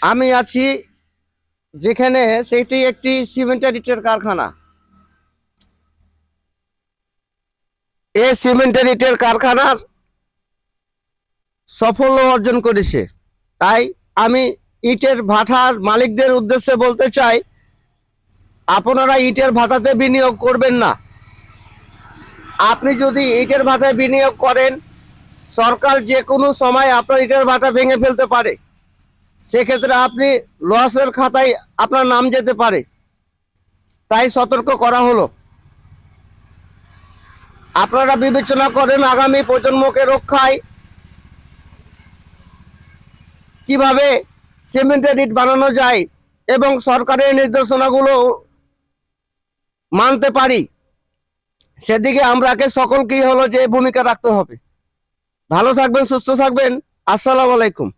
আমি আছি যেখানে সেটি একটি সিমেন্টের ইটের কারখানা। এই সিমেন্টের ইটের কারখানার সাফল্য অর্জন করেছে। তাই আমি ইটের ভাটার মালিকদের উদ্দেশ্যে বলতে চাই, আপনারা ইটের ভাটাতে বিনিয়োগ করবেন না। আপনি যদি ইটের ভাটায় বিনিয়োগ করেন, সরকার যে কোনো সময় আপনার ইটের ভাটা ভেঙে ফেলতে পারে। সেক্ষেত্রে আপনি লসের খাতায় আপনার নাম যেতে পারে। তাই সতর্ক করা হলো। আপনারা বিবেচনা করেন আগামী প্রজন্মকে রক্ষায় কিভাবে সিমেন্টের ইট বানানো যায় এবং সরকারের নির্দেশনাগুলো মানতে পারি, সেদিকে আমরাকে সকলকেই হলো যে ভূমিকা রাখতে হবে। ভালো থাকবেন, সুস্থ থাকবেন। আসসালামু আলাইকুম।